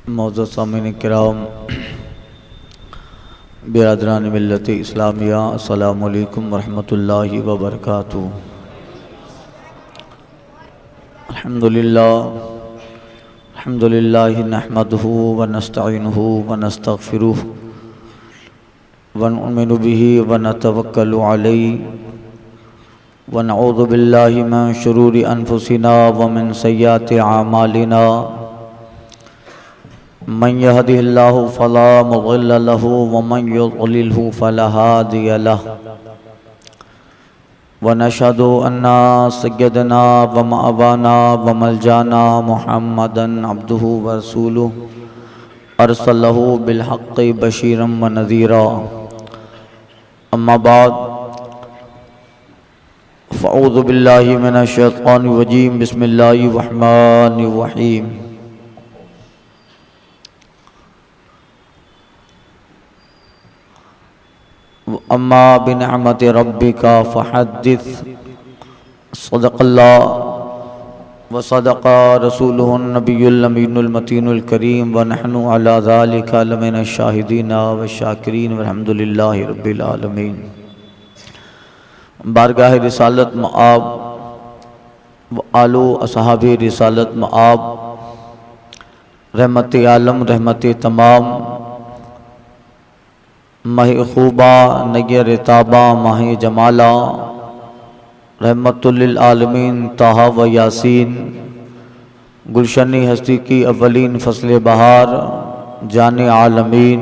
معزز سامعین کرام، برادران ملت اسلامیہ، السلام علیکم ورحمۃ اللہ وبرکاتہ۔ الحمدللہ نحمدہ ونستعینہ ونستغفرہ ونؤمن بہ ونتوکل علیہ ونعوذ باللہ من شرور انفسنا ومن سیئات اعمالنا، من يهده الله فلا مضل له ومن يضلل فلا هادي له، ونشهد أن سيدنا ومأوانا وملجانا محمدا عبده ورسوله أرسله بالحق بشيرا ونذيرا، أما بعد فأعوذ بالله من الشيطان الرجيم، بسم الله الرحمن الرحيم۔ اما بنعمت ربک فحدث، صدق اللہ وصدق رسولہ النبی الامین المتین الکریم، ونحن علی ذلک لمن الشاہدین والشاکرین والحمد للہ رب العالمین۔ بارگاہ رسالت مآب و آلو اصحاب رسالت مآب، رحمت عالم رحمت تمام، ماہ خوبہ نیر تابہ ماہ جمالہ، رحمت للعالمین طٰہٰ و یاسین، گلشنی ہستی کی اولین فصل بہار، جان عالمین،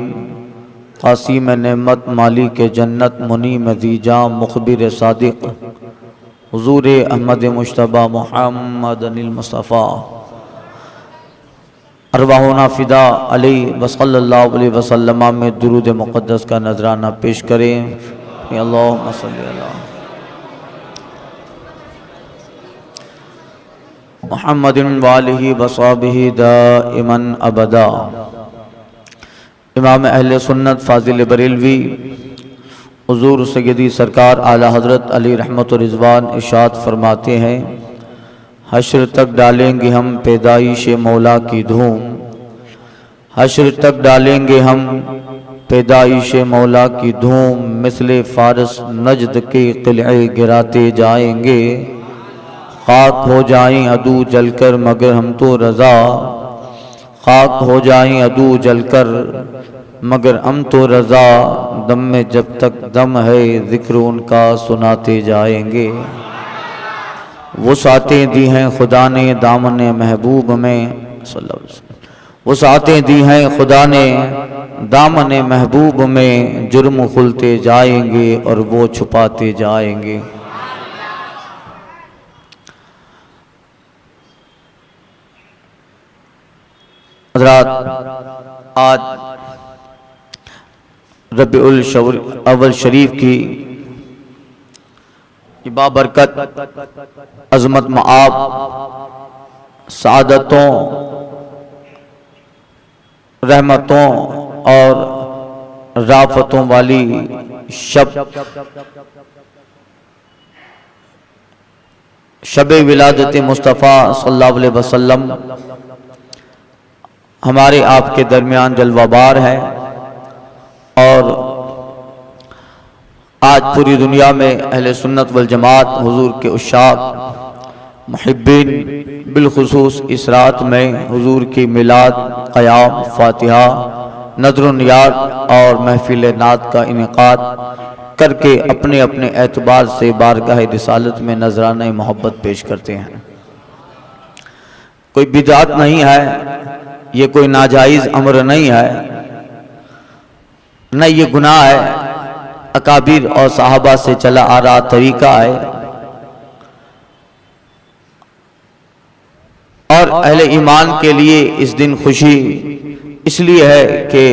قاسم نعمت مالک جنت، منی مدیجہ مخبر صادق، حضور احمد مجتبیٰ محمد المصطفیٰ، ارواحنا فدا علیہ وصلی اللہ علیہ وسلم میں درود مقدس کا نذرانہ پیش کریں۔ اللہم صلی اللہ محمد وآلہ وصحبہ دائما ابدا۔ امام اہل سنت فاضل بریلوی حضور سیدی سرکار اعلیٰ حضرت علی رحمت و رضوان ارشاد فرماتے ہیں، حشر تک ڈالیں گے ہم پیدائش مولا کی دھوم، حشر تک ڈالیں گے ہم پیدائش مولا کی دھوم، مثل فارس نجد کے قلعے گراتے جائیں گے، خاک ہو جائیں عدو جل کر مگر ہم تو رضا، خاک ہو جائیں عدو جل کر مگر ہم تو رضا، دم میں جب تک دم ہے ذکر ان کا سناتے جائیں گے۔ وسعتیں دی ہیں خدا نے دامن محبوب میں، صلی اللہ علیہ وسلم، وسعتیں دی ہیں خدا نے دامن محبوب میں، جرم کھلتے جائیں گے اور وہ چھپاتے جائیں گے۔ حضرات، آج ربیع الاول شریف کی بابرکت عظمت مآب، سعادتوں، رحمتوں اور رافتوں والی شب ولادت مصطفیٰ صلی اللہ علیہ وسلم ہمارے آپ کے درمیان جلوہ بار ہے، اور آج پوری دنیا میں اہل سنت والجماعت حضور کے عشاق محبین بالخصوص اس رات میں حضور کی میلاد، قیام، فاتحہ، نذر و نیاز اور محفل نعت کا انعقاد کر کے اپنے اپنے اعتبار سے بارگاہ رسالت میں نذرانہ محبت پیش کرتے ہیں۔ کوئی بدعت نہیں ہے، یہ کوئی ناجائز امر نہیں ہے، نہ یہ گناہ ہے، اکابر اور صحابہ سے چلا آ رہا طریقہ ہے، اور اہل ایمان کے لیے اس دن خوشی اس لیے ہے کہ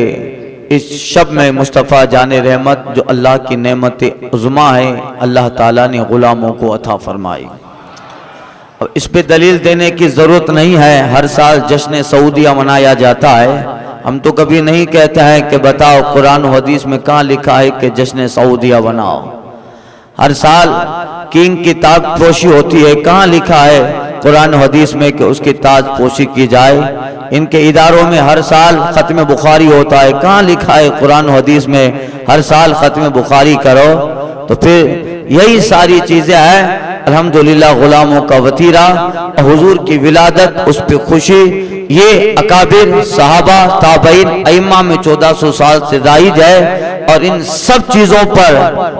اس شب میں مصطفیٰ جان رحمت جو اللہ کی نعمت عظمیٰ ہے، اللہ تعالیٰ نے غلاموں کو عطا فرمائی۔ اور اس پہ دلیل دینے کی ضرورت نہیں ہے، ہر سال جشن سعودیہ منایا جاتا ہے، ہم تو کبھی نہیں کہتے ہیں کہ بتاؤ قرآن و حدیث میں کہاں لکھا ہے کہ جشن سعودیہ مناؤ۔ ہر سال کنگ کی تاج پوشی ہوتی ہے، کہاں لکھا ہے قرآن و حدیث میں کہ اس کی تاج پوشی کی جائے۔ ان کے اداروں میں ہر سال ختم بخاری ہوتا ہے، کہاں لکھا ہے قرآن و حدیث میں ہر سال ختم بخاری کرو؟ تو پھر یہی ساری چیزیں ہیں۔ الحمدللہ غلاموں کا وطیرہ، حضور کی ولادت، اس پہ خوشی، یہ اکابر صحابہ تابعین ائمہ میں 1400 سال سے رائج ہے، اور ان سب چیزوں پر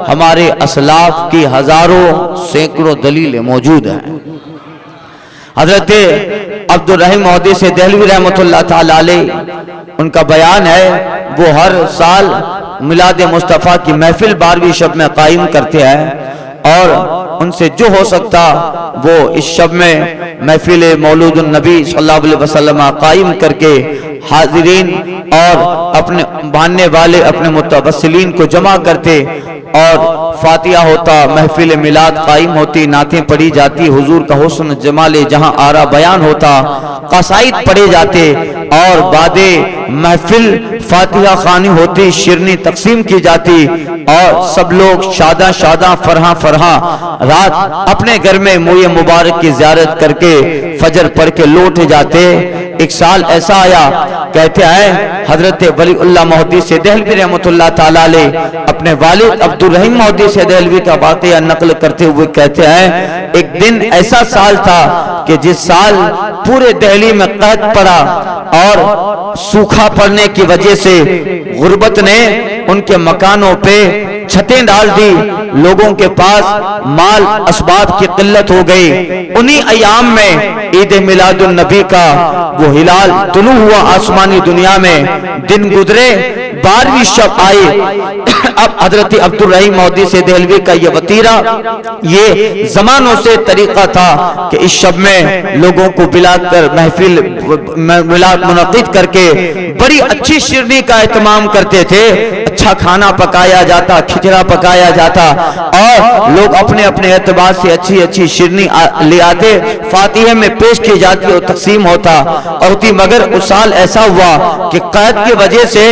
ہمارے اسلاف کی ہزاروں سینکڑوں دلیلیں موجود ہیں۔ حضرت عبد الرحیم محدث دہلوی رحمۃ اللہ تعالی علیہ، ان کا بیان ہے، وہ ہر سال میلاد مصطفیٰ کی محفل 12ویں شب میں قائم کرتے ہیں، اور ان سے جو ہو سکتا وہ اس شب میں محفل مولود النبی صلی اللہ علیہ وسلم قائم کر کے حاضرین اور اپنے ماننے والے اپنے متوسلین کو جمع کرتے، اور فاتحہ ہوتا، محفل میلاد قائم ہوتی، نعتیں پڑھی جاتی، حضور کا حسن جمال جہاں آرا بیان ہوتا، قصائد پڑھے جاتے، اور بعد محفل فاتحہ خوانی ہوتی، شیرنی تقسیم کی جاتی، اور سب لوگ شاداں شاداں فرحاں فرحاں رات اپنے گھر میں موئے مبارک کی زیارت کر کے فجر پڑھ کے لوٹ جاتے۔ ایک سال ایسا آیا، کہتے ہیں حضرت ولی اللہ محدث دہلوی رحمۃ اللہ تعالی علیہ اپنے والد عبد الرحیم محدث دہلوی کا واقعہ نقل کرتے ہوئے کہتے ہیں، ایک دن ایسا سال تھا کہ جس سال پورے دہلی میں قحط پڑا، اور سوکھا پڑنے کی وجہ سے غربت نے ان کے مکانوں پہ چھتیں ڈال دی، لوگوں کے پاس مال اسباب کی قلت ہو گئی۔ انہی ایام میں عید میلاد النبی کا وہ ہلال طلوع ہوا آسمانی دنیا میں، دن گزرے، 12ویں شب آئی۔ اب حضرت عبد الرحیم محدث دہلوی کا یہ وطیرہ، یہ زمانوں سے طریقہ تھا کہ اس شب میں لوگوں کو بلا کر محفل میلاد منعقد کر کے بڑی اچھی شیرنی کا اہتمام کرتے تھے، اچھا کھانا پکایا جاتا، کھچڑا پکایا جاتا، اور لوگ اپنے اپنے اعتبار سے اچھی اچھی شیرنی لے آتے، فاتحہ میں پیش کی جاتی اور تقسیم ہوتا ہوتی۔ مگر اس سال ایسا ہوا کہ قحط کی وجہ سے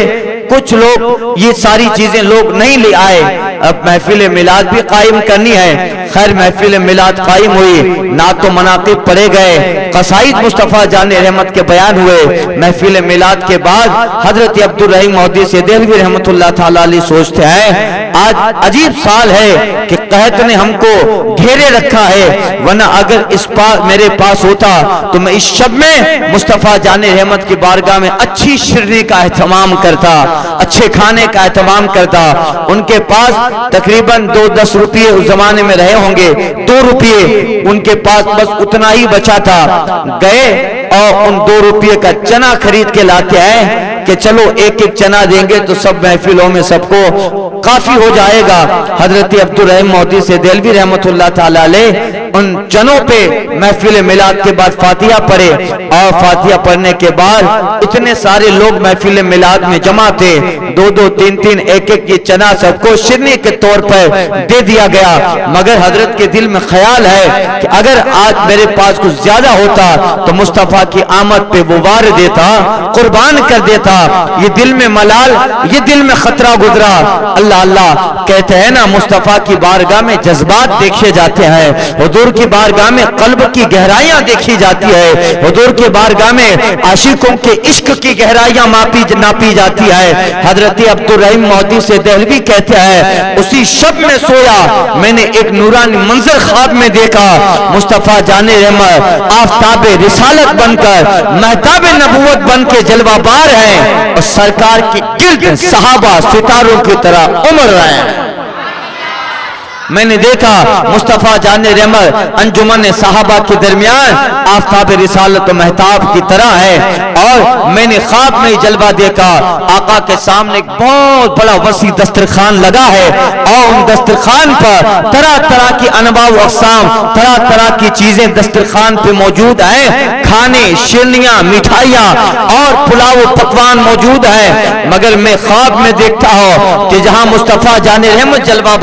کچھ لوگ یہ ساری چیزیں لوگ نہیں لے آئے۔ اب محفل میلاد بھی قائم کرنی ہے، خیر محفل میلاد قائم ہوئی، نعت و مناقب پڑھے گئے، قصائد مصطفیٰ جان رحمت کے بیان ہوئے۔ محفل میلاد کے بعد حضرت عبد الرحیم محدث دہلوی رحمۃ اللہ تعالی علیہ سوچتے ہیں، آج عجیب سال ہے کہ قحط نے ہم کو گھیرے رکھا ہے، ورنہ اگر اس میرے پاس ہوتا تو میں اس شب میں مصطفیٰ جان رحمت کی بارگاہ میں اچھی شیرنی کا اہتمام کرتا، اچھے کھانے کا اہتمام کرتا۔ ان کے پاس تقریباً 2-10 روپے اس زمانے میں رہے ہوں گے، 2 روپے ان کے پاس بس اتنا ہی بچا تھا۔ گئے اور ان 2 روپے کا چنا خرید کے لاتے ہیں کہ چلو ایک ایک چنا دیں گے تو سب محفلوں میں سب کو کافی ہو جائے گا۔ حضرت عبد الرحیم محدث دہلوی رحمۃ اللہ تعالی علیہ ان چنوں پہ محفل میلاد کے بعد فاتحہ پڑھے، اور فاتحہ پڑھنے کے بعد اتنے سارے لوگ محفل میلاد میں جمع تھے، 2-2 3-3 ایک ایک یہ چنا سب کو شیرنی کے طور پر دے دیا گیا۔ مگر حضرت کے دل میں خیال ہے کہ اگر آج میرے پاس کچھ زیادہ ہوتا تو مصطفیٰ کی آمد پہ وہ وار دیتا، قربان کر دیتا۔ یہ دل میں ملال، یہ دل میں خطرہ گزرا۔ اللہ اللہ کہتے ہیں نا، مصطفیٰ کی بارگاہ میں جذبات دیکھے جاتے ہیں، حضور کی بارگاہ میں قلب کی گہرائیاں دیکھی جاتی ہے، حضور کی بارگاہ میں عاشقوں کے عشق کی گہرائیاں ناپی جاتی ہے۔ حضرت عبد الرحیم محدث دہلوی کہتے ہیں، اسی شب میں سویا میں نے ایک نورانی منظر خواب میں دیکھا، مصطفیٰ جان رحمت آفتاب رسالت بن کر، مہتاب نبوت بن کے جلوہ بار ہیں، اور سرکار کی گرد صحابہ ستاروں کی طرح عمر رہے ہیں۔ میں نے دیکھا مصطفیٰ جان رحمت انجمن صحابہ کے درمیان آفتاب رسالت و مہتاب کی طرح ہے، اور میں نے خواب میں جلوہ دیکھا، آقا کے سامنے ایک بہت بڑا وسیع دسترخوان لگا ہے، اور ان دسترخوان پر طرح طرح کی انواع و اقسام، طرح طرح کی چیزیں دسترخوان پہ موجود ہیں، کھانے، شیرنیاں، مٹھائیاں اور پلاؤ و پکوان موجود ہیں۔ مگر میں خواب میں دیکھتا ہوں کہ جہاں مصطفیٰ جان رحمت جلوہ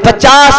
50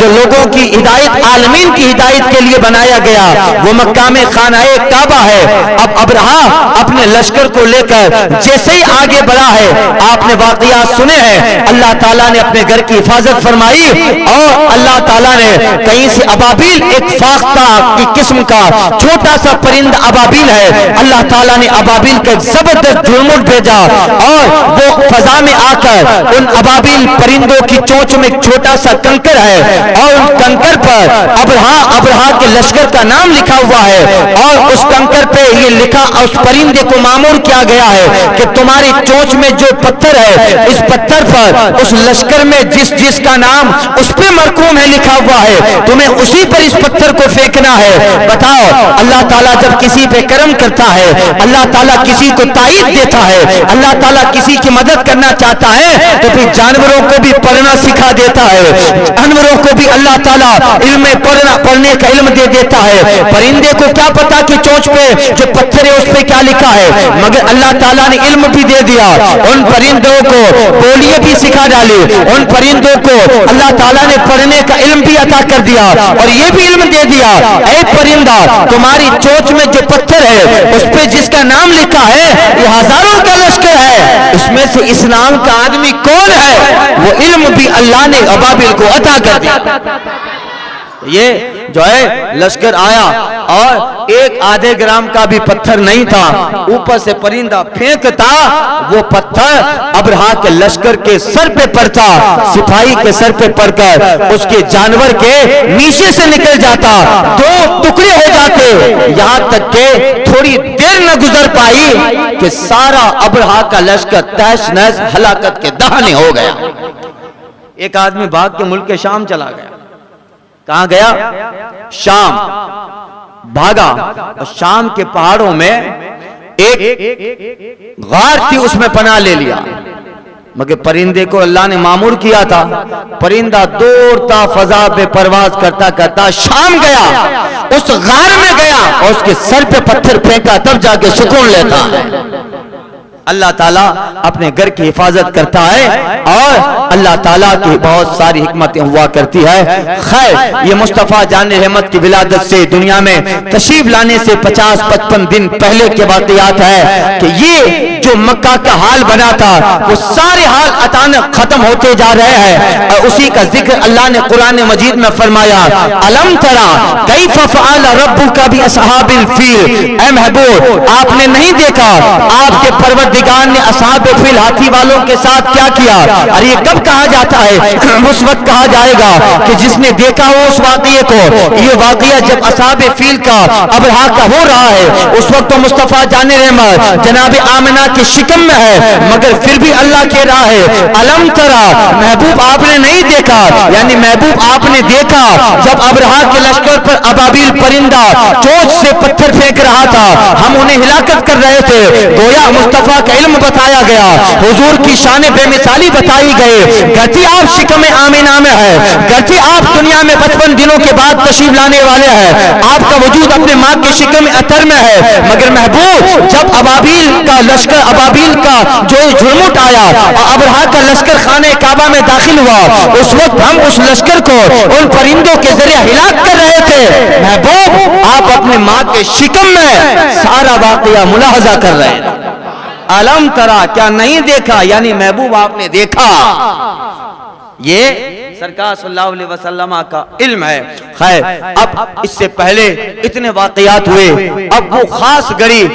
جو لوگوں کی ہدایت، عالمین کی ہدایت کے لیے بنایا گیا وہ مکہ میں خانہ کعبہ ہے۔ اب ابرہا اپنے لشکر کو لے کر جیسے ہی آگے بڑھا ہے، آپ نے واقعات سنے ہیں، اللہ تعالیٰ نے اپنے گھر کی حفاظت فرمائی اور اللہ تعالیٰ نے کہیں سے ابابیل، ایک فاختہ کی قسم کا چھوٹا سا پرند ابابیل ہے، اللہ تعالیٰ نے ابابیل کا ایک زبردست جھرمٹ بھیجا اور وہ فضا میں آ کر ان ابابیل پرندوں کی چونچ میں ایک چھوٹا سا کنکر ہے اور ان کنکر پر ابرہا کے لشکر کا نام لکھا ہوا ہے اور اس کنکر پہ یہ لکھا، اس پرندے کو مامور کیا گیا ہے کہ تمہاری چونچ میں جو پتھر ہے اس پتھر پر اس لشکر میں جس کا نام اس پہ مرقوم ہے لکھا ہوا ہے، تمہیں اسی پر اس پتھر کو پھینکنا ہے۔ بتاؤ، اللہ تعالیٰ جب کسی پہ کرم کرتا ہے، اللہ تعالیٰ کسی کو تائید دیتا ہے، اللہ تعالیٰ کسی کی مدد کرنا چاہتا ہے تو پھر جانوروں کو بھی پڑھنا سکھا دیتا ہے، جانوروں کو بھی اللہ تعالیٰ علم پڑھنے کا علم دے دیتا ہے۔ پرندے کو کیا پتا کہ چونچ پہ جو پتھر ہے اس پہ کیا لکھا ہے، مگر اللہ تعالیٰ نے علم بھی دے دیا، ان پرندوں کو بولیاں بھی سکھا ڈالی، ان پرندوں کو اللہ تعالیٰ نے پڑھنے کا علم بھی عطا کر دیا اور یہ بھی علم دے دیا، اے پرندہ تمہاری چونچ میں جو پتھر ہے اس پہ جس کا نام لکھا ہے یہ ہزاروں کا لشکر ہے، اس میں سے اس نام کا آدمی کون ہے، وہ علم بھی اللہ نے ابابیل کو عطا کر دیا۔ یہ جو ہے لشکر آیا اور ایک آدھے گرام کا بھی پتھر نہیں تھا، اوپر سے پرندہ پھینکتا، وہ پتھر ابرہا کے لشکر کے سر پہ پڑتا، سپاہی کے سر پہ پڑ کر اس کے جانور کے نیچے سے نکل جاتا، دو ٹکڑے ہو جاتے، یہاں تک کہ تھوڑی دیر نہ گزر پائی کہ سارا ابرہا کا لشکر تہس نہس ہلاکت کے دہانے ہو گیا۔ ایک آدمی بھاگ کے ملک شام چلا گیا، کہاں گیا؟ شام بھاگا، اور شام کے پہاڑوں میں ایک غار تھی، اس میں پناہ لے لیا، مگر پرندے کو اللہ نے معمور کیا تھا، پرندہ دوڑتا فضا پہ پرواز کرتا کرتا شام گیا، اس غار میں گیا اور اس کے سر پہ پتھر پھینکا، تب جا کے سکون لیتا ہے۔ اللہ تعالیٰ اپنے گھر کی حفاظت کرتا ہے اور اللہ تعالیٰ کی بہت ساری حکمتیں ہوا کرتی ہے۔ خیر، یہ مصطفیٰ جان رحمت کی ولادت سے دنیا میں تشریف لانے سے 50-55 دن پہلے کے واقعات ہے کہ یہ جو مکہ کا حال بنا تھا وہ سارے حال اچانک ختم ہوتے جا رہے ہیں، اور اسی کا ذکر اللہ نے قرآن مجید میں فرمایا، الم ترا کیف فعل ربک باصحاب الفیل، اے محبوب آپ نے نہیں دیکھا آپ کے پروردگار نے اصحاب فیل ہاتھی والوں کے ساتھ کیا کیا؟ اور یہ کب کہا جاتا ہے؟ اس وقت کہا جائے گا کہ جس نے دیکھا ہو اس واقعے کو، یہ واقعہ جب اصحاب فیل کا ابرہا کا ہو رہا ہے اس وقت تو مصطفیٰ جان رحمت جناب آمنہ کی شکم میں ہے، مگر پھر بھی اللہ کہہ رہا ہے الم ترا، محبوب آپ نے نہیں دیکھا، یعنی محبوب آپ نے دیکھا جب ابرہا کے لشکر پر ابابیل پرندہ چونچ سے پتھر پھینک رہا تھا، ہم انہیں ہلاکت کر رہے تھے، گویا مصطفیٰ کا علم بتایا گیا، حضور کی شان بے مثالی بتائی گئی، گرچہ آپ شکم آمنہ میں ہے، گرچہ آپ دنیا میں 55 دنوں کے بعد تشریف لانے والے ہیں، آپ کا وجود اپنے ماں کے شکم اتر میں ہے، مگر محبوب جب ابابیل کا لشکر، ابابیل کا جو جھرمٹ آیا اور ابرہا کا لشکر خانہ کعبہ میں داخل ہوا، اس وقت ہم اس لشکر کو ان پرندوں کے ذریعے ہلاک کر رہے تھے، محبوب آپ اپنے ماں کے شکم میں سارا واقعہ ملاحظہ کر رہے ہیں۔ علم ترا، کیا نہیں دیکھا، یعنی محبوب آپ نے دیکھا، یہ سرکار صلی اللہ علیہ وسلم کا علم ہے۔ خیر، اب اس سے پہلے اتنے واقعات ہوئے، اب وہ خاص گھڑی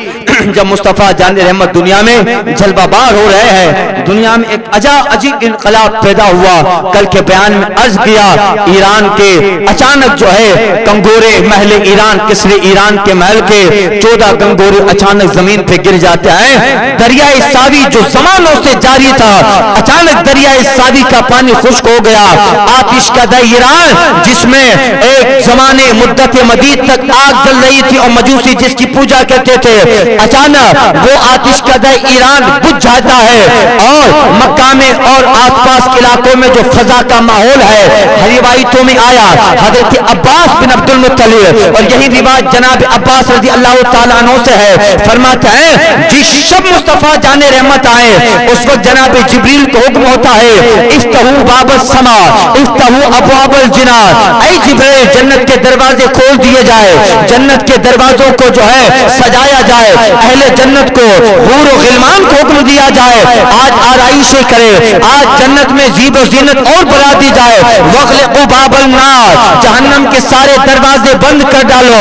جب مصطفیٰ جان رحمت دنیا میں جلوہ بار ہو رہے ہیں، دنیا میں ایک عجیب انقلاب پیدا ہوا۔ کل کے بیان میں عرض کیا، ایران کے اچانک جو ہے گنگورے، محل ایران، کسرے ایران کے محل کے 14 گنگورے اچانک زمین پہ گر جاتے ہیں۔ دریائے ساوی جو زمانوں سے جاری تھا، اچانک دریائے ساوی کا پانی خشک ہو گیا، آتش کا ایران جس میں ایک زمانے مدت مدید تک آگ جل رہی تھی اور مجوسی جس کی پوجا کرتے تھے، اچانک وہ آتش کدہ ایران بجھ جاتا ہے اور مکہ میں اور آس پاس علاقوں میں جو فضا کا ماحول ہے، روایتوں میں آیا حضرت عباس بن عبد المطلب، اور یہی روایت جناب عباس رضی اللہ تعالیٰ عنہ سے ہے، فرماتا ہے جس شب مصطفیٰ جان رحمت آئے اس وقت جناب جبریل کو حکم ہوتا ہے افتحوا باب السما افتحوا ابواب الجنان، اے جبریل جنت کے دروازے کھول دیے جائے، جنت کے دروازوں کو جو ہے سجایا جائے، اہل جنت کو حور و غلمان کو حکم دیا جائے آج آرائشیں کرے، آج جنت میں زیب و زینت اور بڑھا دی جائے، وغلقوا باب النار، جہنم کے سارے دروازے بند کر ڈالو،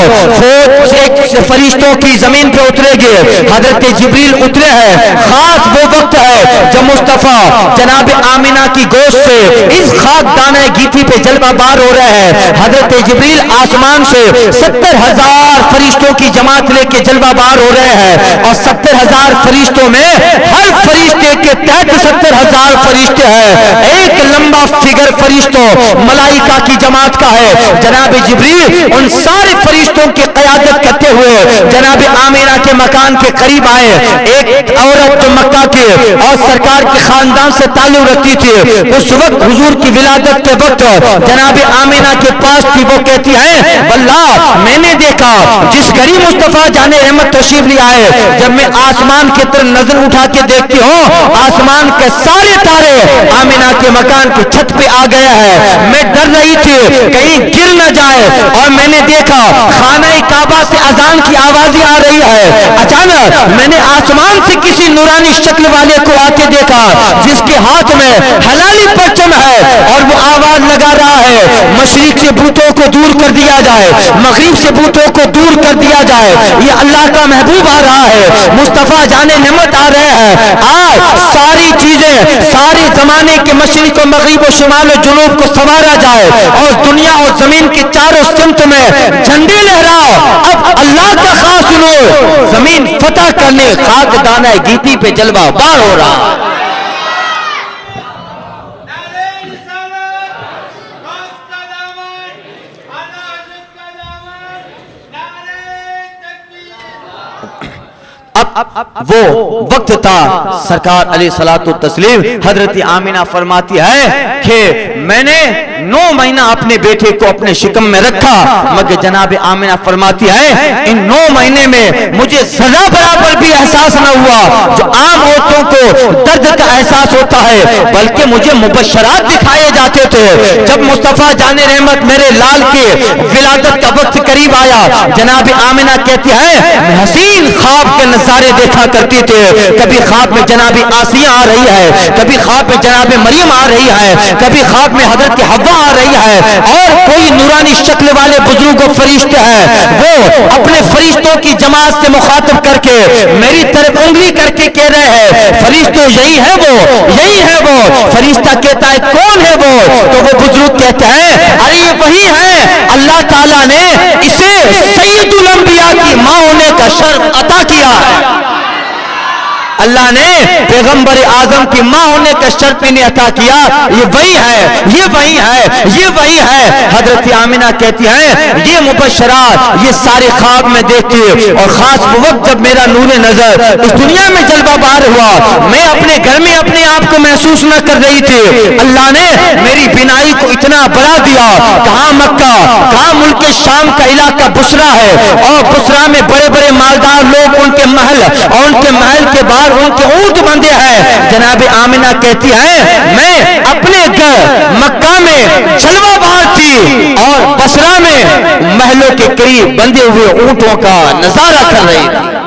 فرشتوں کی زمین پہ اترے گے، حضرت جبریل اترے ہیں، خاص وہ وقت ہے جب مصطفیٰ جناب آمینہ کی گوشت سے اس خاک دانہ گیتی پہ جلوہ بار ہو رہے ہیں، حضرت جبریل آسمان سے 70,000 فرشتوں کی جماعت لے کے جلوہ بار ہو رہے ہیں، اور 70,000 فرشتوں میں ہر فرشتے کے تحت 70,000 فرشتے ہیں، ایک لمبا فگر فرشتوں ملائکہ کی جماعت کا ہے، جناب جبریل ان سارے فرشتوں کی قیادت کرتے ہوئے جناب آمینہ کے مکان کے قریب آئے، ایک عورت جو مکہ کے اور سرکار کے خاندان سے تعلق رکھتی تھی، اس وقت حضور کی ولادت کے وقت جناب آمینہ کے پاس تھی، وہ کہتی ہے واللہ میں نے دیکھا جس گھڑی مصطفیٰ جان رحمت تشریف لے آئے، جب میں آسمان کی طرف نظر اٹھا کے دیکھتی ہوں آسمان کے سارے تارے آمینہ کے مکان کی چھت پہ آ گیا ہے، میں ڈر رہی تھی کہیں گر نہ جائے، اور میں نے دیکھا خانہ کعبہ سے اذان کی آوازیں آ رہی ہے، اچانک میں نے آسمان سے کسی نورانی شکل والے کو آتے دیکھا جس کے ہاتھ میں حلالی پرچم ہے اور وہ آواز لگا رہا ہے مشرق سے بتوں کو دور کر دیا جائے، مغرب سے بتوں کو دور کر دیا جائے، یہ اللہ کا محبوب آ رہا ہے، مصطفیٰ جان نعمت آ رہے ہیں، آج ساری چیزیں سارے زمانے کے مشرق و مغرب و شمال و جنوب کو سنوارا جائے اور دنیا اور زمین کے چاروں سمت میں جھنڈے لہراؤ، اب اللہ کا خاص نور زمین فتح کرنے خاک دانہ گیتی پہ جلوہ بار ہو رہا ہے۔ اب وہ وقت تھا سرکار علیہ الصلوۃ والتسلیم حضرت آمینہ فرماتی ہے کہ میں نے 9 مہینہ اپنے بیٹے کو اپنے شکم میں رکھا، مگر جناب آمینہ فرماتی ہے ان 9 مہینے میں مجھے ذرا برابر بھی احساس نہ ہوا جو عام عورتوں کو درد کا احساس ہوتا ہے، بلکہ مجھے مبشرات دکھائے جاتے تھے۔ جب مصطفیٰ جان رحمت میرے لال کے ولادت کا وقت قریب آیا، جناب آمینہ کہتی ہے میں حسین خواب کے نظارے دیکھا کرتی تھے، کبھی خواب میں جناب آسیہ آ رہی ہے، کبھی خواب میں جناب مریم آ رہی ہے، کبھی خواب میں حضرت حوا آ رہی ہے، اور کوئی نورانی شکل والے بزرگ و فرشتے ہیں، وہ اپنے فرشتوں کی جماعت سے مخاطب کر کے میری طرف انگلی کر کے کہہ رہے ہیں فرشتوں یہی ہے وہ، یہی ہے وہ۔ فرشتہ کہتا ہے کون ہے وہ؟ تو وہ بزرگ کہتے ہیں ارے یہ وہی ہے، اللہ تعالیٰ نے اسے سید الانبیاء کی ماں ہونے کا شرف عطا کیا ہے، اللہ نے پیغمبر اعظم کی ماں ہونے کا شرف انہیں عطا کیا، یہ وہی ہے، یہ وہی ہے، یہ وہی ہے۔ حضرت آمینہ کہتی ہیں یہ مبشرات یہ سارے خواب میں دیکھتی، اور خاص وہ وقت جب میرا نور نظر اس دنیا میں جلوہ بار ہوا، میں اپنے گھر میں اپنے آپ کو محسوس نہ کر رہی تھی، اللہ نے میری بینائی کو اتنا بڑھا دیا، کہاں مکہ، کہاں ملک شام کا علاقہ بصرہ ہے، اور بصرہ میں بڑے بڑے مالدار لوگ ان کے محل اور ان کے محل کے باہر ان کے اونٹ بندھے ہیں۔ جناب آمینہ کہتی ہے میں اپنے گھر مکہ میں جلوہ بار تھی اور بصرہ میں محلوں کے قریب بندھے ہوئے اونٹوں کا نظارہ کر رہی تھی۔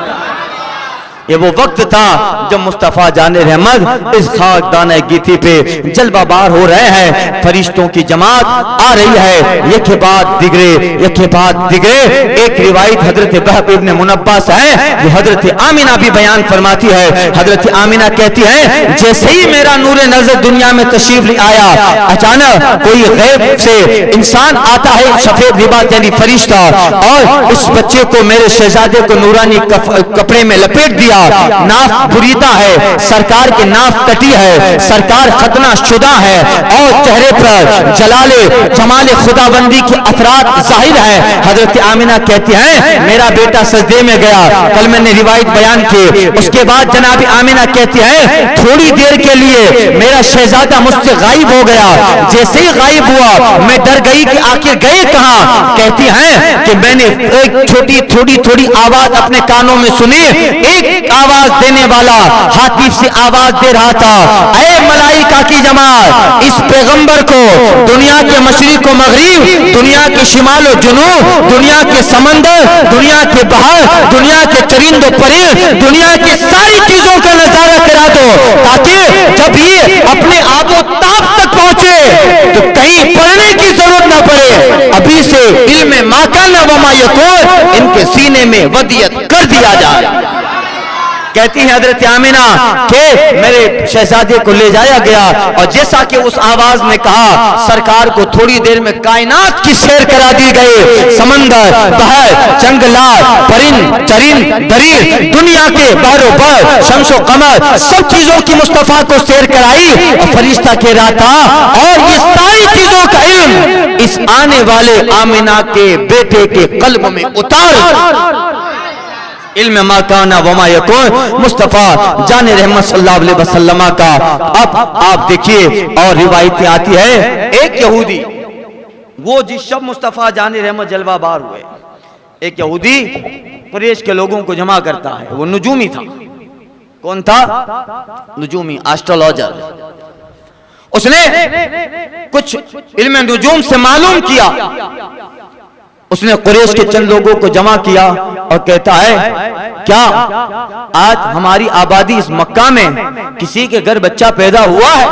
یہ وہ وقت تھا جب مصطفیٰ جان رحمت اس خاک دانہ گیتی پہ جلوہ بار ہو رہے ہیں، فرشتوں کی جماعت آ رہی ہے، یک بعد دیگرے، یک بعد دیگرے۔ ایک روایت حضرت وہب ابن منبہ سے ہے جو حضرت آمینہ بھی بیان فرماتی ہے، حضرت آمینہ کہتی ہے جیسے ہی میرا نور نظر دنیا میں تشریف لے آیا، اچانک کوئی غیب سے انسان آتا ہے، سفید لباس یعنی فرشتہ، اور اس بچے کو میرے شہزادے کو نورانی کپڑے میں لپیٹ دیا کیا، ناف بریدہ ہے، سرکار کی ناف کٹی ہے، سرکار ختنہ شدہ ہے اور چہرے پر جمال خداوندی کی اثرات ظاہر ہے۔ حضرت آمینہ کہتی ہیں میرا بیٹا سجدے میں گیا، کل میں نے روایت بیان کی۔ اس کے بعد جناب آمینہ کہتی ہیں تھوڑی دیر کے لیے میرا شہزادہ مجھ سے غائب ہو گیا، جیسے ہی غائب ہوا میں ڈر گئی کہ آخر گئے کہاں۔ کہتی ہیں کہ میں نے ایک تھوڑی آواز اپنے کانوں میں سنی، ایک آواز دینے والا ہاتف سے آواز دے رہا تھا، اے ملائکہ کی جماعت، اس پیغمبر کو دنیا کے مشرق و مغرب، دنیا کے شمال و جنوب، دنیا کے سمندر، دنیا کے بحر، دنیا کے چرند و پرند، دنیا کی ساری چیزوں کا نظارہ کرا دو، تاکہ جب یہ اپنے آب و تاب تک پہنچے تو کہیں پڑھنے کی ضرورت نہ پڑے، ابھی سے علم ما کان و ما یکون ان کے سینے میں ودیت کر دیا جائے۔ کہتی ہے حضرت آمینہ کہ میرے شہزادے کو لے جایا گیا اور جیسا کہ اس آواز نے کہا سرکار کو تھوڑی دیر میں کائنات کی سیر کرا دی گئی، سمندر، بحر، جنگلات، پرند، چرند، دریر، دنیا کے بحر و بر، شمس و قمر، سب چیزوں کی مصطفیٰ کو سیر کرائی اور فرشتہ کہہ رہا تھا اور یہ ساری چیزوں کا علم اس آنے والے آمینہ کے بیٹے کے قلب میں اتار۔ علم ما کانا وما یکون مصطفیٰ جان رحمت صلی اللہ علیہ وسلم کا۔ اب آپ دیکھیے اور روایتیں آتی ہے، ایک یہودی وہ جس شب مصطفیٰ جان رحمت جلوہ بار ہوئے، ایک یہودی قریش کے لوگوں کو جمع کرتا ہے، وہ نجومی تھا۔ کون تھا؟ نجومی، آسٹرولوجر۔ اس نے کچھ علم نجوم سے معلوم کیا، اس نے قریش کے چند لوگوں کو جمع کیا اور کہتا ہے کیا آج ہماری آبادی اس مکہ میں کسی کے گھر بچہ پیدا ہوا ہے؟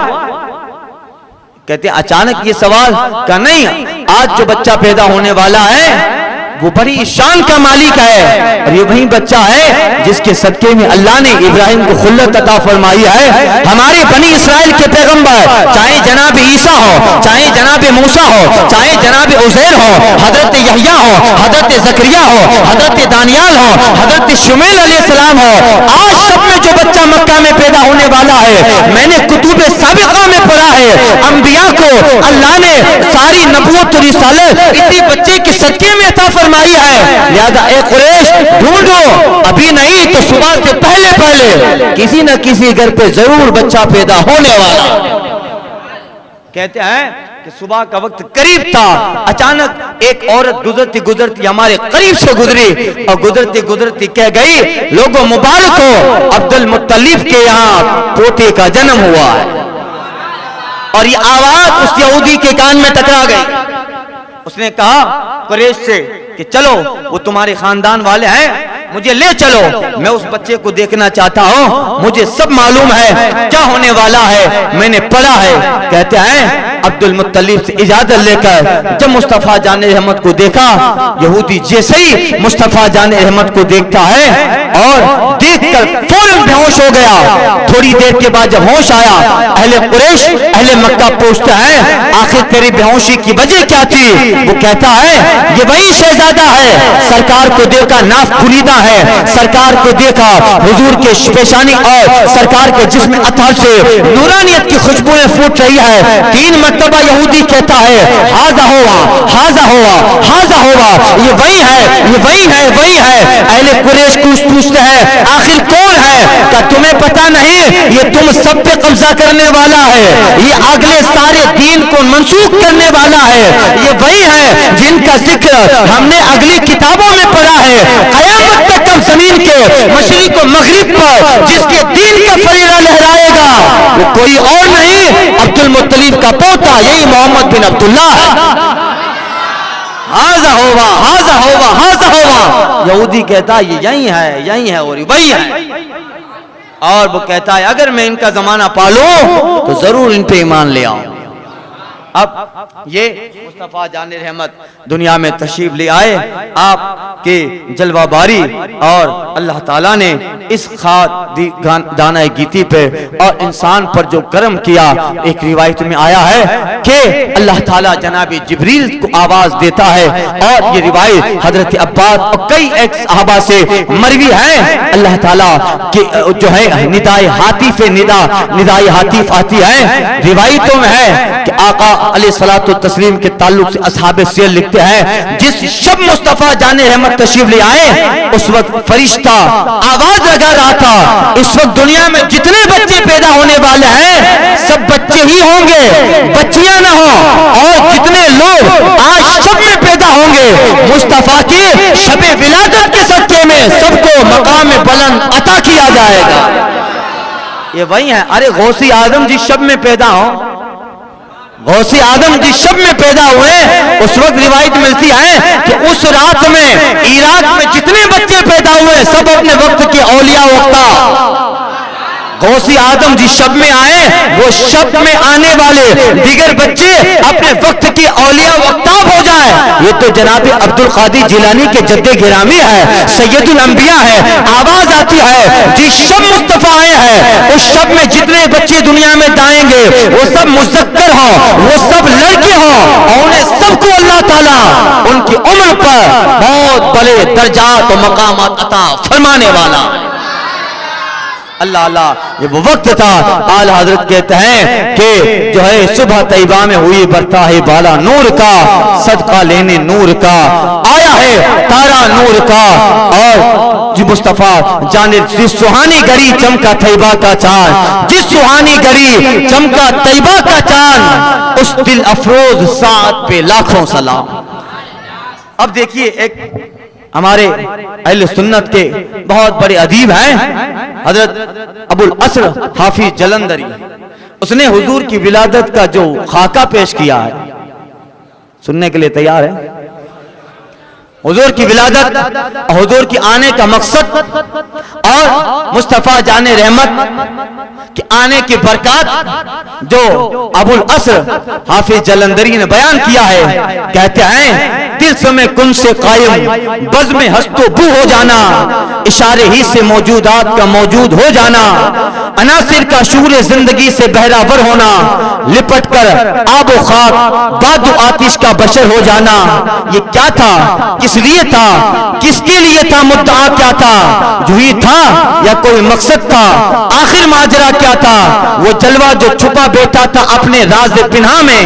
کہتے ہیں اچانک یہ سوال کہ نہیں، آج جو بچہ پیدا ہونے والا ہے وہ بڑی شان کا مالک ہے اور یہ وہی بچہ ہے جس کے صدقے میں اللہ نے ابراہیم کو خلت عطا فرمائی ہے۔ ہمارے بنی اسرائیل کے پیغمبر چاہے جناب عیسیٰ ہو، چاہے جناب موسیٰ ہو، چاہے جناب عزیر ہو، حضرت یحییٰ ہو، حضرت زکریا ہو، حضرت دانیال ہو، حضرت شمیل علیہ السلام ہو، آج سب میں جو بچہ مکہ میں پیدا ہونے والا ہے، میں نے کتب سابقہ میں پڑھا ہے انبیاء کو اللہ نے ساری نبوت و رسالت اسی بچے کے صدقے میں عطا فرمائی ہے۔ لہذا اے قریش ڈھونڈو، ابھی نہیں تو صبح سے پہلے کسی نہ کسی گھر پہ ضرور بچہ پیدا ہونے والا۔ کہتے ہیں کہ صبح کا وقت قریب تھا، اچانک ایک عورت گزرتی ہمارے قریب سے گزری اور گزرتی کہہ گئی لوگوں مبارک ہو، عبد المطلب کے یہاں پوتے کا جنم ہوا ہے۔ اور یہ آواز اس یہودی کے کان میں ٹکرا گئی۔ اس نے کہا قریش سے کہ چلو وہ تمہارے خاندان والے ہیں، مجھے لے چلو، میں اس بچے کو دیکھنا چاہتا ہوں، مجھے سب معلوم ہے کیا ہونے والا ہے، میں نے پڑھا ہے۔ کہتے ہیں عبد المطلب سے اجازت لے کر جب مصطفیٰ جان رحمت کو دیکھا، یہودی جیسے ہی مصطفیٰ جان رحمت کو دیکھتا ہے اور دیکھ کر فوراً بے ہوش ہو گیا۔ تھوڑی دیر کے بعد جب ہوش آیا، اہل قریش اہل مکہ پوچھتا ہے آخر تیری بے ہوشی کی وجہ کیا تھی؟ وہ کہتا ہے یہ وہی شہزادہ ہے، سرکار کو دیکھا ناف بریدہ ہے، سرکار کو دیکھا حضور کے پیشانی اور سرکار کے جسم اطہر سے نورانیت کی خوشبوئیں پھوٹ رہی ہے۔ 3 مرتبہ یہودی کہتا ہے ہاذا ہوا، ہاذا ہوا، ہاذا ہوا، یہ وہی ہے، یہ وہی ہے، وہی ہے۔ اہل قریش پوچھتے ہیں آخر کون ہے؟ کیا تمہیں پتا نہیں یہ تم سب پہ قبضہ کرنے والا ہے، یہ اگلے سارے دین کو منسوخ کرنے والا ہے، یہ وہی ہے جن کا ذکر ہم نے اگلی کتابوں میں پڑھا ہے۔ قیامت تک اب زمین کے مشرق و مغرب پر جس کے دین کا فریضہ لہرائے گا وہ کوئی اور نہیں عبد المطلب کا پوتا، یہی محمد بن عبداللہ ہے۔ ہاذا ہوا، ہاذا ہوا، ہاذا ہوا۔ یہودی کہتا ہے یہ یہی ہے اور وہی ہے، اور وہ کہتا ہے اگر میں ان کا زمانہ پالوں تو ضرور ان پہ ایمان لے آؤں۔ اب یہ مصطفیٰ جان رحمت دنیا میں تشریف لے آئے، آپ کے جلوہ باری اور اللہ تعالیٰ نے اس دانہ گیتی پہ اور انسان پر جو کرم کیا، ایک روایت میں آیا ہے کہ اللہ تعالیٰ جناب جبریل کو آواز دیتا ہے، اور یہ روایت حضرت عباس اور کئی ایک صحابہ سے مروی ہے۔ اللہ تعالیٰ کی جو ہے ندائے ہاتف ندائے ہاتف آتی ہے، روایتوں میں ہے کہ آقا علیہ الصلوۃ والتسلیم کے تعلق سے اصحاب سیر لکھتے ہیں، جس شب مصطفیٰ جان رحمت تشریف لے آئے اس وقت فرشتہ آواز لگا رہا تھا، اس وقت دنیا میں جتنے بچے پیدا ہونے والے ہیں سب بچے ہی ہوں گے، بچیاں نہ ہوں، اور جتنے لوگ آج شب میں پیدا ہوں گے مصطفیٰ کی شب ولادت کے صدقے میں سب کو مقام بلند عطا کیا جائے گا۔ یہ وہی ہے، ارے غوث اعظم جس شب میں پیدا ہوں، غوث اعظم جس شب میں پیدا ہوئے، اس وقت روایت ملتی ہے کہ اس رات میں عراق میں جتنے بچے پیدا ہوئے سب اپنے وقت کے اولیاء وقتا۔ غوث اعظم جس شب میں آئے وہ شب میں آنے والے دیگر بچے اپنے وقت کے اولیاء وقتاب ہو جائے۔ یہ تو جناب عبد القادر جیلانی کے جد گرامی ہے، سید الانبیاء ہے، آواز آتی ہے جس شب مصطفیٰ آئے ہیں اس شب میں جتنے بچے دنیا میں دائیں گے وہ سب مذکر ہوں، وہ سب لڑکے ہوں، اور انہیں سب کو اللہ تعالیٰ ان کی عمر پر بہت بڑے درجات و مقامات عطا فرمانے والا۔ اللہ اللہ، یہ وہ وقت تھا، اعلیٰ حضرت کہتے ہیں کہ جو ہے صبح طیبہ میں ہوئی برتا ہے بالا نور کا، صدقہ لینے نور کا آیا ہے تارا نور کا، اور جی مصطفیٰ جانب جس سہانی گری چمکا طیبہ کا چاند، جس سہانی گری چمکا طیبہ کا چاند، اس دل افروز ساعت پہ لاکھوں سلام۔ اب دیکھیے ایک ہمارے اہل سنت کے بہت بڑے ادیب ہیں حضرت ابو الاسر حافظ جلندری، اس نے حضور کی ولادت کا جو خاکہ پیش کیا ہے، سننے کے لیے تیار ہے؟ حضور کی ولادت، حضور کی آنے کا مقصد اور مصطفیٰ جان رحمت کے آنے کی برکات جو ابو الاسر حافظ جلندری نے بیان کیا ہے، کہتے ہیں دل میں کن سے قائم بزم ہست و بو ہو جانا، اشارے ہی سے موجودات کا موجود ہو جانا، عناصر کا شعور زندگی سے بہرہ ور ہونا، لپٹ کر آب و خاک باد و آتش کا بشر ہو جانا۔ یہ کیا تھا، کس لیے تھا، کس کے لیے تھا، مدعا کیا تھا، جو ہی تھا یا کوئی مقصد تھا، آخر ماجرا کیا تھا، وہ جلوہ جو چھپا بیٹھا تھا اپنے راز پنہا میں،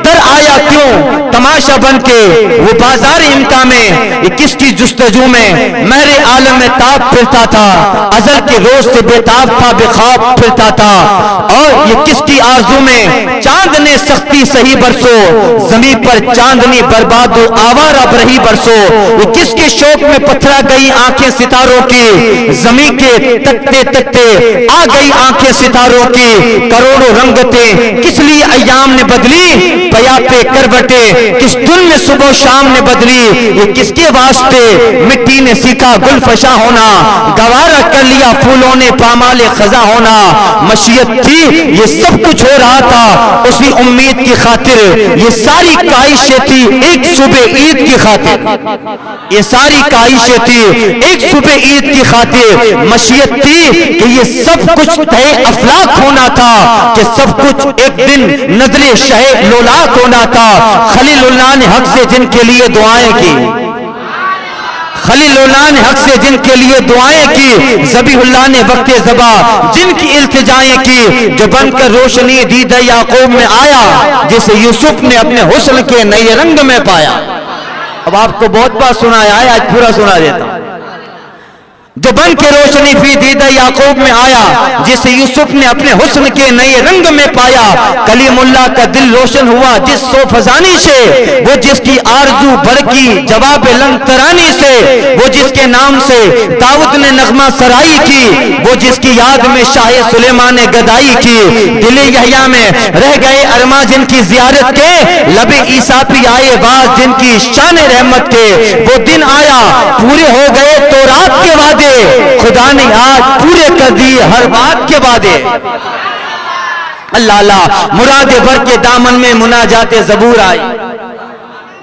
در آیا کیوں تماشا بن کے وہ بازار امکا میں، یہ کس کی جستجو میں مہر عالم میں تاب پھرتا تھا، ازل کے روز سے بے تاب تھا بے خواب پھرتا تھا، اور یہ کس کی آرزو میں چاند نے سختی سہی برسو، زمین پر چاندنی برباد و آوارہ برہی برسو، یہ کس کے شوق میں پتھرا گئی آنکھیں ستاروں کی، زمین کے تکتے تکتے آ گئی آنکھیں ستاروں کی، کروڑوں رنگتیں کس لیے ایام نے بدلی، پیا پہ کروٹیں کس دن میں صبح شام نے بدلی، یہ کس کے واسطے مٹی نے سیکھا گل فشاں ہونا، گوارا کر لیا پھولوں نے پامال خزاں ہونا، مشیت تھی یہ سب کچھ ہو رہا تھا اسی امید کی خاطر، یہ ساری کاہشیں تھی ایک صبح عید کی خاطر، یہ ساری کاہشیں تھی ایک صبح عید کی خاطر، مشیت تھی کہ یہ سب کچھ طے افلاک ہونا تھا، کہ سب کچھ ایک دن نظر شہ لولاک ہونا تھا، خلیل اللہ نے حق سے جن کے لیے دعائیں کی، خلیل اللہ نے حق سے جن کے لیے دعائیں کی، ذبیح اللہ نے وقت ذبح جن کی التجائیں کی، جو بن کر روشنی دید یعقوب میں آیا، جسے یوسف نے اپنے حسن کے نئے رنگ میں پایا۔ اب آپ کو بہت بات سنایا ہے، آج پورا سنا دیتا ہوں۔ جو بن کے روشنی فی دیدہ یعقوب میں آیا، جسے یوسف نے اپنے حسن کے نئے رنگ میں پایا، کلیم اللہ کا دل روشن ہوا جس سو فضانی سے، وہ جس کی آرزو بڑکی جواب لنگ ترانی سے، وہ جس کے نام سے داؤد نے نغمہ سرائی کی، وہ جس کی یاد میں شاہ سلیمان نے گدائی کی، دل یحییٰ میں رہ گئے ارماں جن کی زیارت کے، لب عیسیٰ پہ آئے باز جن کی شان رحمت کے، وہ دن آیا پورے ہو گئے تورات کے وعدے، خدا نے آج پورے کر دی ہر بات کے وعدے۔ اللہ اللہ مراد بھر کے دامن میں مناجات زبور آئی،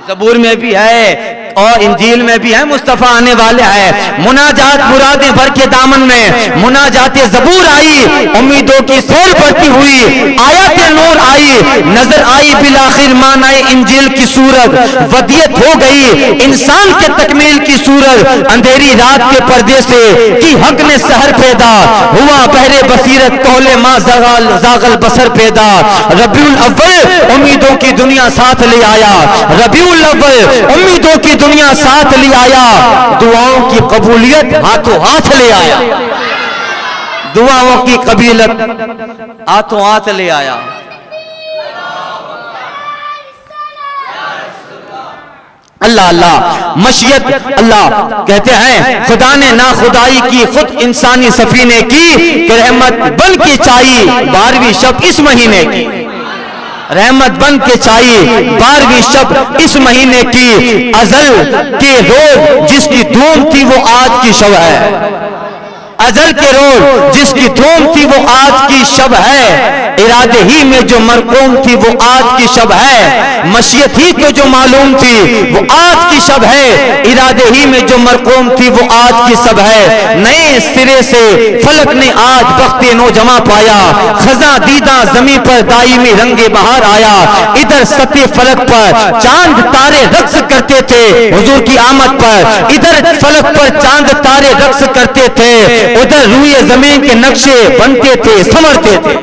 زبور میں بھی ہے اور انجیل میں بھی ہے، مصطفیٰ آنے والے ہیں۔ مناجات مراد بھر کے دامن میں مناجات زبور آئی، امیدوں کی سول بڑھتی ہوئی آیات نور آئی، نظر آئی بالآخر معنی انجیل کی صورت، ودیت ہو گئی انسان کے تکمیل کی صورت، اندھیری رات کے پردے سے کی حق نے سحر پیدا ہوا، بہرے بصیرت کہلے ماں زاغل بصر پیدا، ربیع الاول امیدوں کی دنیا ساتھ لے آیا، ربیع الاول امیدوں کی دنیا ساتھ لے آیا، دعاؤں کی قبولیت ہاتھوں ہاتھ لے آیا، دعاؤں کی قبولیت ہاتھوں ہاتھ لے آیا۔ اللہ اللہ مشیت اللہ کہتے ہیں خدا نے نا خدائی کی خود انسانی سفینے کی کہ رحمت بن کے چاہیے 12ویں شب اس مہینے کی، رحمت بن کے چاہیے 12ویں شب اس مہینے کی، ازل کے روز جس کی دھوم تھی وہ آج کی شب ہے، ازل کے روز جس کی دھوم تھی وہ آج کی شب ہے، ارادے ہی میں جو مرقوم تھی وہ آج کی شب ہے، مشیت ہی کو جو معلوم تھی وہ آج کی شب ہے، ارادے ہی میں جو مرقوم تھی وہ آج کی شب ہے، نئے سرے سے فلک نے آج وقت نو جمع پایا، خزاں دیدہ زمین پر دائمی رنگ بہار آیا، ادھر سطح فلک پر چاند تارے رقص کرتے تھے حضور کی آمد پر، ادھر فلک پر چاند تارے رقص کرتے تھے، ادھر روئے زمین کے نقشے بنتے تھے سنورتے تھے،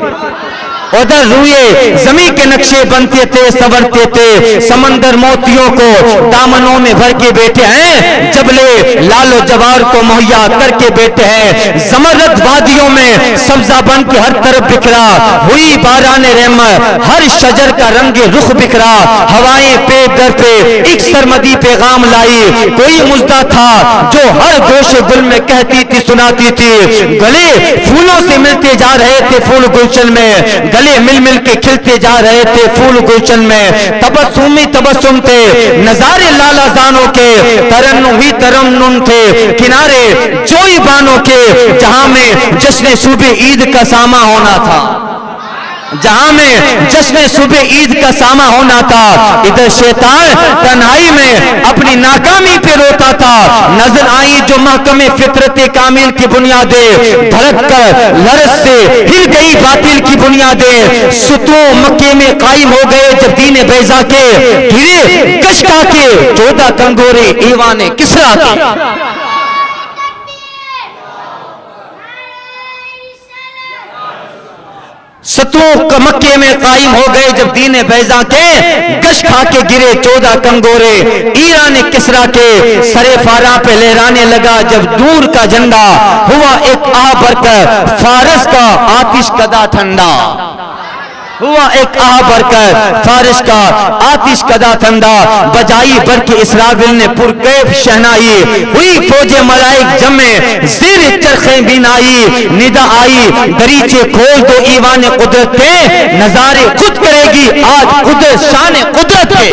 ادھر روئے زمین کے نقشے بنتے تھے سنورتے تھے، سمندر موتیوں کو دامنوں میں بھر کے بیٹھے ہیں، جبلے لال و جوار کو مہیا کر کے بیٹھے ہیں، زمرد وادیوں میں سبزہ بن کے ہر طرف بکھرا ہوئی باران رحمت، ہر شجر کا رنگ رخ بکھرا، ہوائیں پہ در پہ ایک سرمدی پیغام لائی، کوئی مزدہ تھا جو ہر گوش گل میں کہتی تھی سناتی تھی، گلے پھولوں سے ملتے جا رہے تھے پھول گلشن میں، گلے مل مل کے کھلتے جا رہے تھے پھول گلشن میں، تبسمی تبسم تھے نظارے لالا زانوں کے، ترنم ہی ترنم تھے کنارے جوئی بانوں کے، جہاں میں جشن صبح عید کا سامہ ہونا تھا، جہاں میں جشن صبح عید کا سامہ ہونا تھا، ادھر شیطان تنہائی میں اپنی ناکامی پہ روتا تھا، نظر آئی جو محکم فطرت کامل کی بنیادیں، دھڑک کر لرز سے ہل گئی باطل کی بنیادیں، ستون مکے میں قائم ہو گئے جب دین بیضا کے، گرے کشکا کے 14 کنگورے ایوان کسرا کے، ستون مکے میں قائم ہو گئے جب دین بیضا کے، گش کھا کے گرے 14 کنگورے ایران کسرا کے، سرے فاراں پہ لہرانے لگا جب دور کا جھنڈا، ہوا ایک آہ بھر کر فارس کا آتش کدا ٹھنڈا، ہوا ایک آہ بھر کر فارس کا آتش کدا ٹھنڈا، بجائی بر کے اسرافیل نے پرکیف شہنائی، ہوئی فوج ملائک جمع زیر چرخیں بینائی، ندا آئی دریچے کھول دو ایوان قدرت کے، نظارے خود کرے گی آج قدرت شان قدرت کے۔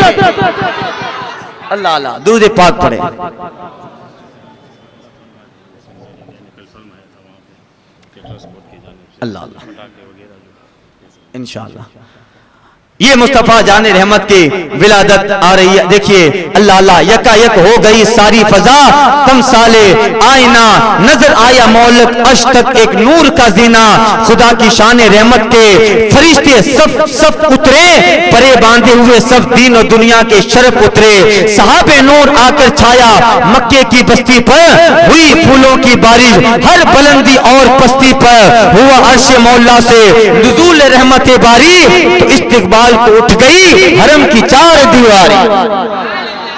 اللہ اللہ درود پاک پڑھے۔ اللہ اللہ انشاءاللہ یہ مصطفیٰ جان رحمت کی ولادت آ رہی ہے، دیکھیے اللہ اللہ یکا یک ہو گئی ساری فضا، تمثالِ آئینہ نظر آیا مولک عرش تک ایک نور کا زینہ، خدا کی شان رحمت کے فرشتے صف صف اترے، پرے باندھے ہوئے سب دین و دنیا کے شرف اترے، صحاب نور آ کر چھایا مکے کی بستی پر، ہوئی پھولوں کی بارش ہر بلندی اور پستی پر، ہوا عرش مولا سے نزول رحمت باری، تو استقبال کو اٹھ گئی حرم کی 4 دیواری،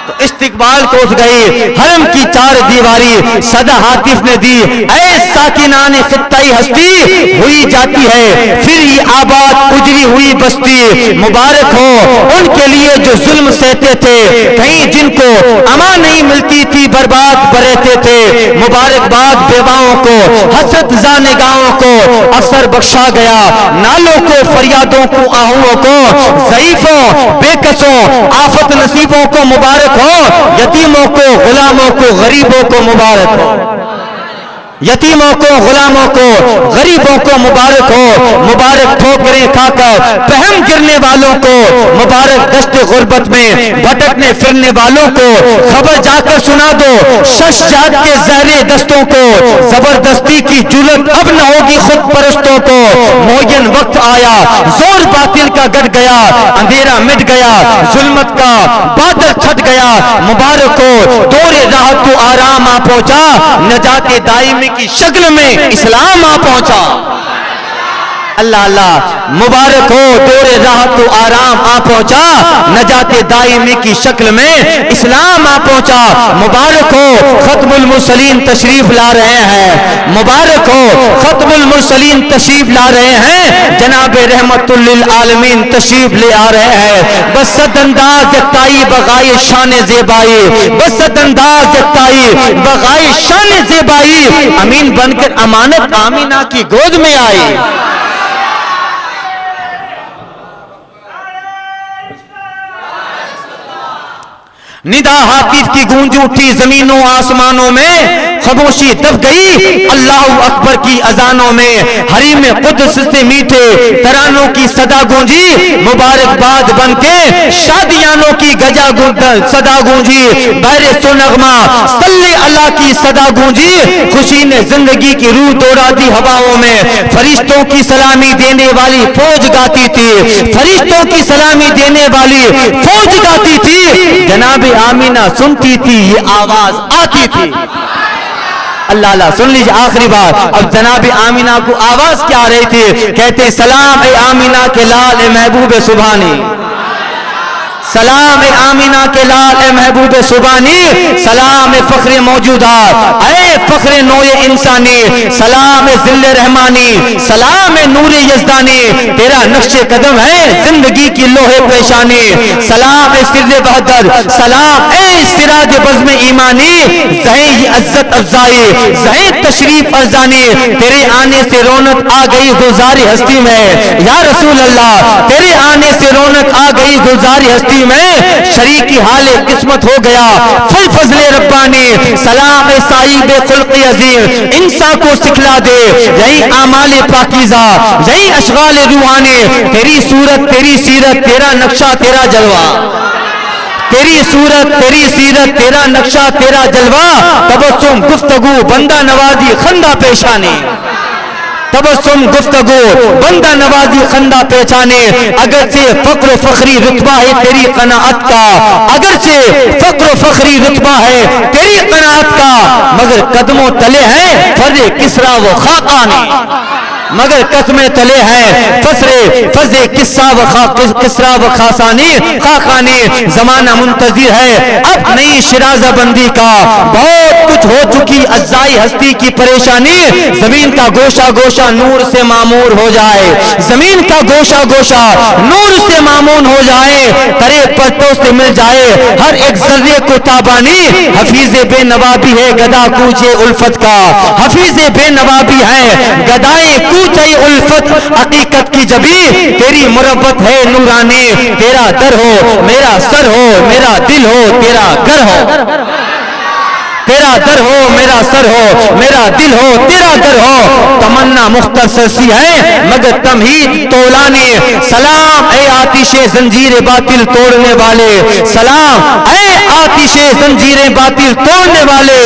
تو استقبال کو اٹھ گئی حرم کی 4 دیواری، صدا حاطف نے دی اے ساکنان خطۂ ہستی، ہوئی جاتی ہے پھر یہ آباد اجری ہوئی بستی، مبارک ہو ان کے لیے جو ظلم سہتے تھے، کہیں جن کو امان نہیں ملتی تھی برباد برہتے تھے، مبارکباد بیواؤں کو حسرت زا نگاہوں کو اثر بخشا گیا، نالوں کو فریادوں کو آہوں کو، ضعیفوں بے کسوں آفت نصیبوں کو مبارک ہو، یتیموں کو غلاموں کو غریبوں کو مبارک ہو۔ یتیموں کو غلاموں کو غریبوں کو مبارک ہو، مبارک ٹھوکریں کھا کر پہم گرنے والوں کو، مبارک دشت غربت میں بھٹکنے پھرنے والوں کو خبر جا کر سنا دو، شش جات کے زہرے دستوں کو، زبردستی کی جرت اب نہ ہوگی خود پرستوں کو، معین وقت آیا زور باطل کا گٹ گیا، اندھیرا مٹ گیا ظلمت کا بادل چھٹ گیا، مبارک ہو دور راحت و آرام آ پہنچا، نجات دائمی کی شکل میں اسلام آ پہنچا۔ اللہ اللہ، مبارک ہو دور راحت و آرام آ پہنچا، نجات دائمی کی شکل میں اسلام آ پہنچا، مبارک ہو ختم المرسلین تشریف لا رہے ہیں، مبارک ہو ختم المرسلین تشریف لا رہے ہیں، جناب رحمت للعالمین تشریف لے آ رہے ہیں، بسط انداز یکتائی بغائے شان زیبائی، بسط انداز یکتائی بغائے شان زیبائی، امین بن کر امانت آمینہ کی گود میں آئی۔ ندا ہاتف کی گونج اٹھی زمینوں آسمانوں میں، خاموشی دب گئی اللہ اکبر کی اذانوں میں، حریم قدس سے میٹھے ترانوں کی صدا گونجی، مبارکباد بن کے شادیانوں کی گجا صدا گونجی، بہر سو نغمہ صلی اللہ کی صدا گونجی، خوشی نے زندگی کی روح دوڑا دی ہواؤں میں، فرشتوں کی سلامی دینے والی فوج گاتی تھی، فرشتوں کی سلامی دینے والی فوج گاتی تھی، جناب آمینہ سنتی تھی یہ آواز آتی تھی۔ اللہ اللہ، سن لیجئے آخری بار، اب جناب آمینہ کو آواز کیا آ رہی تھی؟ کہتے سلام اے آمینہ کے لال اے محبوب سبحانی، سلام اے آمینہ کے لال اے محبوب سبحانی، سلام اے فخر موجودات اے فخر نوع انسانی، سلام اے ذل رحمانی، سلام اے نور یزدانی، تیرا نقش قدم ہے زندگی کی لوح پیشانی، سلام اے سر بہادر، سلام اے سراج بزم ایمانی، زہیں یہ عزت افزائی، زہیں تشریف ارزانی، تیرے آنے سے رونق آ گئی گلزار ہستی میں، یا رسول اللہ تیرے آنے سے رونق آ گئی گلزار ہستی میں، شریکی حال قسمت ہو گیا فل فضل ربانی، سلام اے صاحب خلق عظیم، انسان کو سکھلا دے یہی اعمال پاکیزہ، یہی اشغال روحانی، تیری صورت تیری سیرت تیرا نقشہ تیرا جلوہ، تیری صورت تیری سیرت تیرا نقشہ تیرا جلوہ، تبسم گفتگو بندہ نوازی خندہ پیشانی، تبسم گفتگو بندہ نوازی خندہ پہچانے، اگرچہ فقر و فخری رتبہ ہے تیری قناعت کا، اگرچہ فقر و فخری رتبہ ہے تیری قناعت کا، مگر قدموں تلے ہیں فر کسرا و خاقانی، مگر قدمیں تلے ہیں فض کسرا و خاقانی، زمانہ منتظر ہے اب نئی شرازہ بندی کا، بہت کچھ ہو چکی اجزائی ہستی کی پریشانی، زمین کا گوشہ گوشہ نور سے معمور ہو جائے، زمین کا گوشہ گوشہ نور سے معمور ہو جائے، ترے پرتوں سے مل جائے ہر ایک ذرے کو تابانی، حفیظ بے نوابی ہے گدا کوچے الفت کا، حفیظ بے نوابی ہے گدائے کوچے الفت، حقیقت کی جبی تیری مربت ہے نورانی، تیرا در ہو میرا سر ہو میرا دل ہو تیرا گھر ہو، تیرا در ہو میرا سر ہو میرا دل ہو تیرا در ہو، تمنا مختصر سی ہے مگر تمہید طولانی، سلام اے آتش زنجیر باطل توڑنے والے، سلام اے آتش زنجیر باطل توڑنے والے،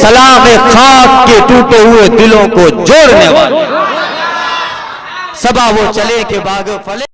سلام اے خاک کے ٹوٹے ہوئے دلوں کو جوڑنے والے، صبا وہ چلے کہ باغ پھلے